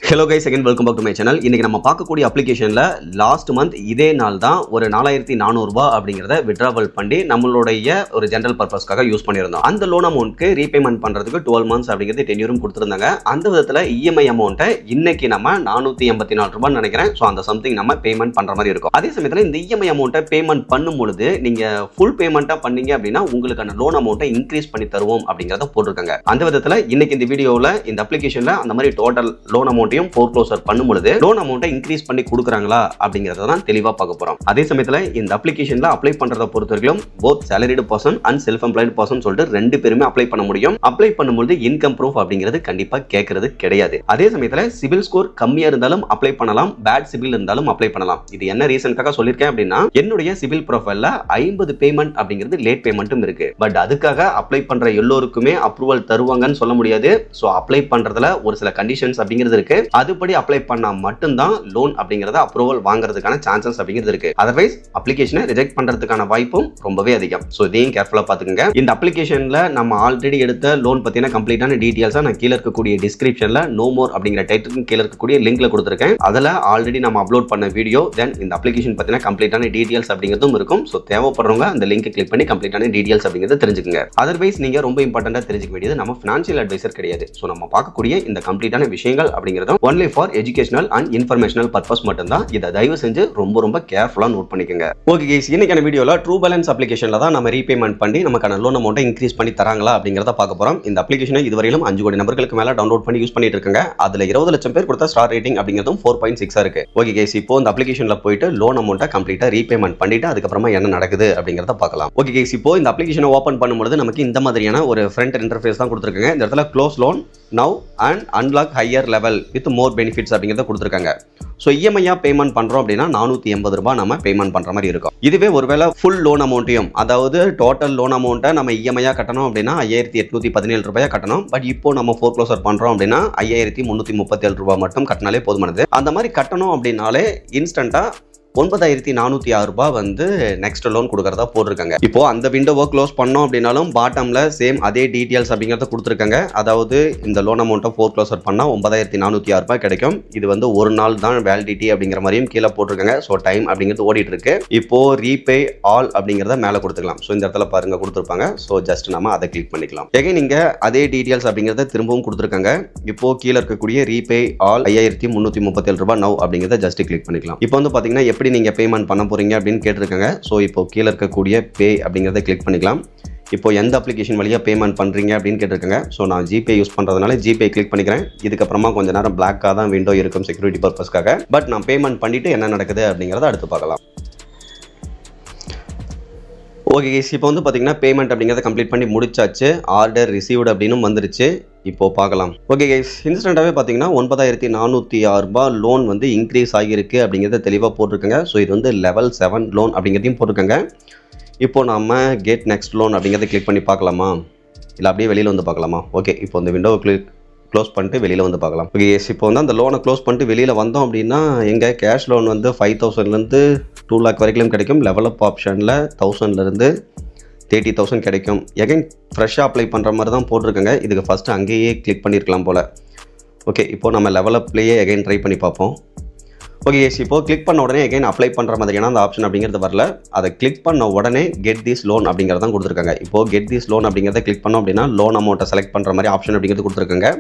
Hello guys, again welcome back to my channel. இன்னைக்கு நம்ம பார்க்கக்கூடிய அப்ளிகேஷன்ல லாஸ்ட் மந்த் இதே நாள் தான் ஒரு 4400 ரூபாய் அப்படிங்கறத வித்ட்ராவல் பண்ணி நம்மளுடைய ஒரு ஜெனரல் பர்பஸ்க்காக யூஸ் பண்ணியிருந்தோம். அந்த லோன் அமௌண்ட்க்கு ரீபேமெண்ட் பண்றதுக்கு 12 months அப்படிங்கிறது டென்யூரும் கொடுத்திருந்தாங்க. அந்த விதத்துல இஎம்ஐ அமௌண்ட்டை இன்னைக்கு நம்ம 484 ரூபாய் நினைக்கிறேன். சோ அந்த சம்திங் நம்ம பேமெண்ட் பண்ற மாதிரி இருக்கும். அதே சமயத்துல இந்த இஎம்ஐ அமௌண்ட்டை பேமெண்ட் பண்ணும் பொழுது நீங்க ஃபுல் பேமெண்ட்டா பண்ணீங்க அப்படின்னா உங்களுக்கான லோன் அமௌண்ட்டை இன்க்ரீஸ் பண்ணி தருவோம் அப்படிங்கறத போட்டிருக்காங்க. அந்த விதத்துல இன்னைக்கு இந்த வீடியோல இந்த அப்ளிகேஷன்ல அந்த மாதிரி டோட்டல் லோன் அமௌண்ட் foreclosure பண்ணும் பொழுது லோன் அமௌண்ட்டை இன்க்ரீஸ் பண்ணி கொடுக்குறாங்களா அப்படிங்கறத தான் தெளிவா பார்க்க போறோம். அதே சமயத்துல இந்த அப்ளிகேஷன்ல அப்ளை பண்றத பொறுத்தவரைக்கும் both salaried person and self employed person சொல்லிட்டு ரெண்டு பேருமே அப்ளை பண்ண முடியும். அப்ளை பண்ணும்போது இன்கம் ப்ரூஃப் அப்படிங்கிறது கண்டிப்பா கேட்கறது கிடையாது. அதே சமயத்துல சிவில் ஸ்கோர் கம்மியா இருந்தாலும் அப்ளை பண்ணலாம், பேட் சிவில் இருந்தாலும் அப்ளை பண்ணலாம். இது என்ன ரீசனுக்காக சொல்லிருக்கேன் அப்படின்னா என்னுடைய சிவில் ப்ரொஃபைல்ல 50 பேமெண்ட் அப்படிங்கிறது லேட் பேமெண்ட்டும் இருக்கு. பட் அதுக்காக அப்ளை பண்ற எல்லோருக்குமே அப்ரூவல் தருவாங்கன்னு சொல்ல முடியாது. சோ அப்ளை பண்றதுல ஒரு சில கண்டிஷன்ஸ் அப்படிங்கிறது இருக்கு. அதுபடி அப்ளை பண்ணா மட்டும்தான் லோன் அப்படிங்கறத அப்ரூவல் வாங்குறதுக்கான சான்சஸ் அப்படிங்கிறது இருக்கு. அதர்வைஸ் அப்ளிகேஷனை ரிஜெக்ட் பண்றதுக்கான வாய்ப்பும் ரொம்பவே அதிகம். சோ இதையும் கேர்ஃபுல்லா பாத்துக்கங்க. இந்த அப்ளிகேஷன்ல நம்ம ஆல்ரெடி எடுத்த லோன் பத்தின கம்ப்ளீட்டான டீடைல்ஸா நான் கீழ இருக்கக்கூடிய டிஸ்கிரிப்ஷன்ல நோ மோர் அப்படிங்கிற டைட்டிலுக்கு கீழ இருக்கக்கூடிய லிங்க்ல கொடுத்திருக்கேன். அதுல ஆல்ரெடி நம்ம அப்லோட் பண்ண வீடியோ தென் இந்த அப்ளிகேஷன் பத்தின கம்ப்ளீட்டான டீடைல்ஸ் அப்படிங்கிறதும் இருக்கும். சோ தேவைப்படுறவங்க அந்த லிங்க் கிளிக் பண்ணி கம்ப்ளீட்டான டீடைல்ஸ் அப்படிங்கறத தெரிஞ்சுக்கங்க. அதர்வைஸ் நீங்க ரொம்ப இம்பார்ட்டன்ட்டா தெரிஞ்சுக்க வேண்டியது நம்ம ஃபினான்ஷியல் அட்வைசர் கிடையாது. சோ நம்ம பார்க்கக்கூடிய இந்த கம்ப்ளீட்டான விஷயங்கள் அப்படிங்கறது only for educational and informational purpose மட்டும்தான். இதை தயவு செஞ்சு ரொம்ப கேர்ஃபுல்லா நோட் பண்ணிக்கங்க. ஓகே கைஸ், இன்னைக்கான வீடியோல ட்ரூ பேலன்ஸ் அப்ளிகேஷன்ல தான் நம்ம ரீபேமெண்ட் பண்ணி நமக்கான லோன் அமௌண்ட்டை இன்க்ரீஸ் பண்ணி தராங்களா அப்படிங்கறத பார்க்க போறோம். இந்த அப்ளிகேஷனை இதுவரையிலும் 5 கோடி நபர்களுக்கு மேல டவுன்லோட் பண்ணி யூஸ் பண்ணிட்டு இருக்காங்க. அதுல 20 லட்சம் பேர் கொடுத்த ஸ்டார் ரேட்டிங் அப்படிங்கிறதும் 4.6 இருக்கு. ஓகே கைஸ், இப்போ இந்த அப்ளிகேஷன்ல போயிட்டு லோன் அமௌண்ட்டை கம்ப்ளீட்டா ரீபேமெண்ட் பண்ணிட்டு அதுக்கப்புறமா என்ன நடக்குது அப்படிங்கறத பார்க்கலாம். ஓகே கைஸ், இப்போ இந்த அப்ளிகேஷனை ஓபன் பண்ணும்போது நமக்கு இந்த மாதிரியான ஒரு ஃப்ரண்ட் இன்டர்ஃபேஸ் தான் கொடுத்திருக்காங்க. இந்த இடத்துல close loan now and unlock higher level with more benefits அப்படிங்கறத கொடுத்திருக்காங்க. சோ இஎம்ஐயா பேமெண்ட் பண்றோம் அப்படின்னா 480 ரூபாய் நம்ம பேமெண்ட் பண்ற மாதிரி இருக்கும். இதுவே ஒருவேளை ஃபுல் லோன் அமௌண்ட்டையும், அதாவது டோட்டல் லோன் அமௌண்ட்டை நம்ம இஎம்ஐயா கட்டணும் அப்படின்னா 5817 ரூபாய் கட்டணும். பட் இப்போ நம்ம ஃபோர்க்ளோசர் பண்றோம் அப்படின்னா 5337 ரூபாய் மட்டும் கட்டினாலே போதுமானது. அந்த மாதிரி கட்டணும் அப்படின்னாலே இன்ஸ்டன்டா 9406 ரூபாய் வந்து நெக்ஸ்ட் லோன் கொடுக்கறதா போட்டிருக்காங்க. இப்போ அந்த விண்டோவை க்ளோஸ் பண்ணோம் அப்படின்னாலும் பாட்டம்ல சேம் அதே டீடைல்ஸ் அப்படிங்கறத கொடுத்துருக்காங்க. அதாவது இந்த லோன் அமௌண்ட்டை ஃபோர்க்ளோசர் பண்ணா 9406 ரூபாய் கிடைக்கும். இது வந்து ஒரு நாள் தான் வேலிடிட்டி அப்படிங்கிற மாதிரியும் கீழே போட்டிருக்காங்க. ஸோ டைம் அப்படிங்கிறது ஓடிட்டு இருக்கு. இப்போ ரீபே ஆல் அப்படிங்கிறத மேலே கொடுத்துக்கலாம். ஸோ இந்த இடத்துல பாருங்க கொடுத்துருப்பாங்க. ஸோ ஜஸ்ட் நம்ம அதை கிளிக் பண்ணிக்கலாம். எகைன் நீங்க அதே டீடைல்ஸ் அப்படிங்கிறத திரும்பவும் கொடுத்துருக்காங்க. இப்போ கீழே இருக்கக்கூடிய ரீபே ஆல் 5337 ரூபாய் நவ் அப்படிங்கிறத ஜஸ்ட் கிளிக் பண்ணிக்கலாம். இப்போ வந்து பாத்தீங்கன்னா எப்படி நீங்க பேமெண்ட் பண்ண போறீங்க அப்படின்னு கேட்டிருக்காங்க. ஸோ இப்போ கீழே இருக்கக்கூடிய பே அப்படிங்கிறத கிளிக் பண்ணிக்கலாம். இப்போ எந்த அப்ளிகேஷன் வழியா பேமெண்ட் பண்றீங்க அப்படின்னு கேட்டிருக்காங்க. ஸோ நான் ஜிபே யூஸ் பண்றதுனால ஜிபே கிளிக் பண்ணிக்கிறேன். இதுக்கப்புறமா கொஞ்ச நேரம் பிளாக்கா தான் விண்டோ இருக்கும் செக்யூரிட்டி பர்பஸ்க்காக. பட் நான் பேமெண்ட் பண்ணிட்டு என்ன நடக்குது அப்படிங்கிறத அடுத்து பார்க்கலாம். ஓகே கைஸ், இப்போ வந்து பார்த்தீங்கன்னா பேமெண்ட் அப்படிங்கிறத கம்ப்ளீட் பண்ணி முடிச்சாச்சு. ஆர்டர் ரிசீவ்டு அப்படின்னு வந்துருச்சு. இப்போ பார்க்கலாம். ஓகே கைஸ், இன்ஸ்டன்ட்டாகவே பார்த்தீங்கன்னா 9406 ரூபாய் லோன் வந்து இன்க்ரீஸ் ஆகியிருக்கு அப்படிங்கிறத தெளிவாக போட்டிருக்காங்க. ஸோ இது வந்து லெவல் 7 லோன் அப்படிங்கிறதையும் போட்டிருக்காங்க. இப்போ நம்ம கெட் நெக்ஸ்ட் லோன் அப்படிங்கிறத கிளிக் பண்ணி பார்க்கலாமா, இல்லை அப்படியே வெளியில் வந்து பார்க்கலாமா? ஓகே, இப்போ இந்த விண்டோவை க்ளோஸ் பண்ணிட்டு வெளியில் வந்து பார்க்கலாம். ஓகே எஸ், இப்போ வந்து அந்த லோனை க்ளோஸ் பண்ணிட்டு வெளியில் வந்தோம் அப்படின்னா எங்கள் கேஷ் லோன் வந்து 5000லேருந்து 2 lakh வரைக்கும் கிடைக்கும். லெவலப் ஆப்ஷனில் 1000லேருந்து 30,000 கிடைக்கும். எகைன் ஃப்ரெஷ்ஷாக அப்ளை பண்ணுற மாதிரி தான் போட்டிருக்காங்க. இதுக்கு ஃபஸ்ட்டு அங்கேயே கிளிக் பண்ணியிருக்கலாம் போல். ஓகே, இப்போ நம்ம லெவலப்லேயே எகைன் ட்ரை பண்ணி பார்ப்போம். ஓகே எஸ், இப்போ கிளிக் பண்ண உடனே எகைன் அப்ளை பண்ணுற மாதிரியான அந்த ஆப்ஷன் அப்படிங்கிறது வரல. அதை கிளிக் பண்ண உடனே கெட் திஸ் லோன் அப்படிங்கிறத கொடுத்துருக்காங்க. இப்போ கெட் திஸ் லோன் அப்படிங்கிறத கிளிக் பண்ணோம் அப்படின்னா லோன் அமௌண்ட்டை செலக்ட் பண்ணுற மாதிரி ஆப்ஷன் அப்படிங்கிறது கொடுத்துருக்காங்க.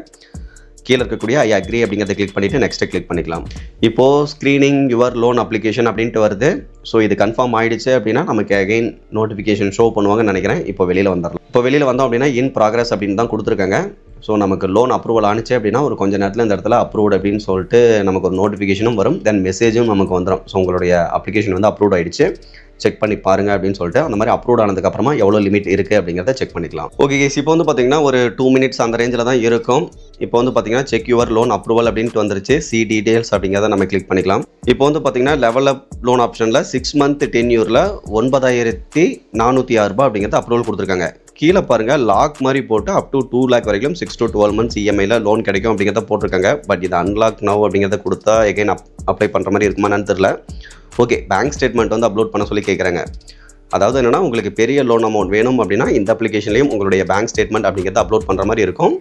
கீழே இருக்கக்கூடிய ஐ அக்ரி அப்படிங்கிறத கிளிக் பண்ணிவிட்டு நெக்ஸ்ட்டு கிளிக் பண்ணிக்கலாம். இப்போது ஸ்க்ரீனிங் யுவர் லோன் அப்ளிகேஷன் அப்படின்ட்டு வருது. ஸோ இது கன்ஃபார்ம் ஆகிடுச்சு அப்படின்னா நமக்கு அகைன் நோட்டிஃபிகேஷன் ஷோ பண்ணுவாங்கன்னு நினைக்கிறேன். இப்போ வெளியில் வந்துடலாம். இப்போ வெளியில் வந்தோம் அப்படின்னா இன் ப்ராக்ரஸ் அப்படின்னு தான் கொடுத்துருக்காங்க. ஸோ நமக்கு லோன் அப்ரூவல் ஆனிச்சு அப்படின்னா ஒரு கொஞ்சம் நேரத்தில் இந்த இடத்துல அப்ரூவ்ட் அப்படின்னு சொல்லிட்டு நமக்கு ஒரு நோட்டிஃபிகேஷனும் வரும். தென் மெசேஜும் நமக்கு வந்துடும். ஸோ உங்களுடைய அப்ளிகேஷன் வந்து அப்ரூவ் ஆகிடுச்சு, செக் பண்ணி பாருங்க அப்படின்னு சொல்லிட்டு அந்த மாதிரி அப்ரூவ் ஆனதுக்கு அப்புறமா எவ்வளோ லிமிட் இருக்குது அப்படிங்கிறத செக் பண்ணிக்கலாம். ஓகே கேஸ், இப்போ வந்து பார்த்தீங்கன்னா ஒரு 2 minutes அந்த ரேஞ்சில் தான் இருக்கும். இப்போ வந்து பார்த்தீங்கன்னா செக் யுவர் லோன் அப்ரூவல் அப்படின்ட்டு வந்துருச்சு. சி டீடைல்ஸ் அப்படிங்கிறத நம்ம கிளிக் பண்ணிக்கலாம். இப்போ வந்து பார்த்தீங்கன்னா லெவல் அப் லோன் ஆப்ஷனில் 6 month டென்யூரில் 9406 ரூபாய் அப்படிங்கிறது அப்ரூவல் கொடுத்துருக்காங்க. கீழே பாருங்க லாக் மாதிரி போட்டு அப் டு 2 lakh வரைக்கும் 6 to 12 months இஎம்ஐல லோன் கிடைக்கும் அப்படிங்கிறத போட்டிருக்காங்க. பட் இது அன்லாக் நவ் அப்படிங்கிறத கொடுத்தா எகைன் அப்ளை பண்ணுற மாதிரி இருக்குமான்னு தெரியல. ஓகே, பேங்க் ஸ்டேட்மெண்ட் வந்து அப்லோட் பண்ண சொல்லி கேட்குறாங்க. அதாவது என்னன்னா உங்களுக்கு பெரிய லோன் அமௌண்ட் வேணும் அப்படின்னா இந்த அப்ளிகேஷன்லையும் உங்களுடைய பேங்க் ஸ்டேட்மெண்ட் அப்படிங்கிறத அப்லோட் பண்ணுற மாதிரி இருக்கும்.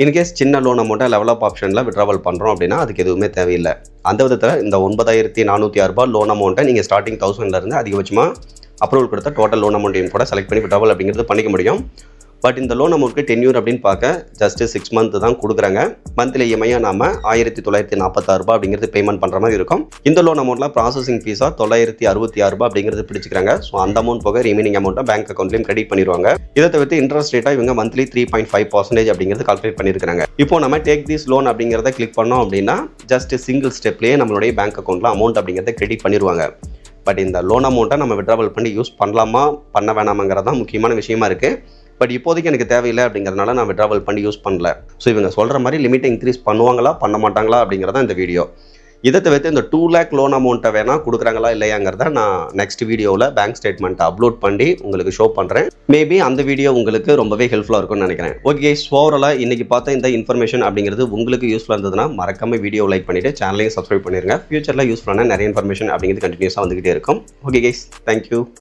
இன்கேஸ் சின்ன லோன் அமௌண்ட்டை லெவலப் ஆப்ஷனில் விட்ராவல் பண்ணுறோம் அப்படின்னா அதுக்கு எதுவுமே தேவையில்லை. அந்த விதத்தில் இந்த 9406 ரூபாய் லோன் அமௌண்ட்டை நீங்கள் ஸ்டார்டிங் 1000லேருந்து அதிகபட்சமாக அப்ரூவல் கொடுத்த டோட்டல் லோன் அமௌண்ட்டையும் கூட செலக்ட் பண்ணி விட்ராவல் அப்படிங்கிறது பண்ணிக்க முடியும். பட் இந்த லோன் அமௌண்ட்க்கு டென்யூர் அப்படின்னு பார்க்க ஜஸ்ட் 6 மந்த் தான் கொடுக்குறாங்க. மந்த்லி இஎம்ஐயாக நாம 1946 ரூபாய் அப்படிங்கிறது பேமெண்ட் பண்ணுற மாதிரி இருக்கும். இந்த லோன் அமௌண்ட்டில் ப்ராசஸிங் ஃபீஸாக 966 ரூபாய் அப்படிங்கிறது பிடிச்சிக்கிறாங்க. ஸோ அந்த அமௌண்ட் போக ரிமைனிங் அமௌண்ட்டை பேங்க் அக்கௌண்ட்லையும் கிரெடிட் பண்ணிடுவாங்க. இதை தவிர்த்து இன்ட்ரெஸ்ட் ரேட்டாக இவங்க மந்த்லி 3.5% அப்படிங்கிறது கால்குலேட் பண்ணியிருக்காங்க. இப்போ நம்ம டேக் திஸ் லோன் அப்படிங்கிறத கிளிக் பண்ணோம் அப்படின்னா ஜஸ்ட் சிங்கிள் ஸ்டெப்லேயே நம்மளுடைய பேங்க் அக்கௌண்ட்டில் அமௌண்ட் அப்படிங்கிறத கிரெடிட் பண்ணிடுவாங்க. பட் இந்த லோன் அமௌண்ட்டை நம்ம விட்ராவல் பண்ணி யூஸ் பண்ணலாமா பண்ண வேணாமாங்கிறது தான் முக்கியமான விஷயமா இருக்குது. பட் இப்போதைக்கு எனக்கு தேவையில்லை அப்படிங்கிறதுனால நான் விட்ராவல் பண்ணி யூஸ் பண்ணல. ஸோ இவங்க சொல்கிற மாதிரி லிமிட்டை இன்க்ரீஸ் பண்ணுவாங்களா பண்ண மாட்டாங்களா அப்படிங்கிறதா இந்த வீடியோ. இதை தவிர்த்து இந்த 2 lakh லோன் அமௌண்ட்டை வேணால் கொடுக்குறாங்களா இல்லையாங்கிறத நான் நெக்ஸ்ட் வீடியோவில் பேங்க் ஸ்டேட்மெண்ட்டை அப்லோட் பண்ணி உங்களுக்கு ஷோ பண்ணுறேன். மேபி அந்த வீடியோ உங்களுக்கு ரொம்பவே ஹெல்ப்ஃபுல்லாக இருக்கும்னு நினைக்கிறேன். ஓகே, ஓவராலாக இன்றைக்கி பார்த்த இந்த இன்ஃபர்மேஷன் அப்படிங்கிறது உங்களுக்கு யூஸ்ஃபுல்லாக இருந்ததுன்னா மறக்காம வீடியோ லைக் பண்ணிவிட்டு சேனலையும் சப்ஸ்கிரைப் பண்ணிடுங்க. ஃபியூச்சரில் யூஸ்ஃபுல்லான நிறைய இன்ஃபர்மேஷன் அப்படிங்கிறது கண்டினியூஸாக வந்துகிட்டே இருக்கும். Okay guys, thank you.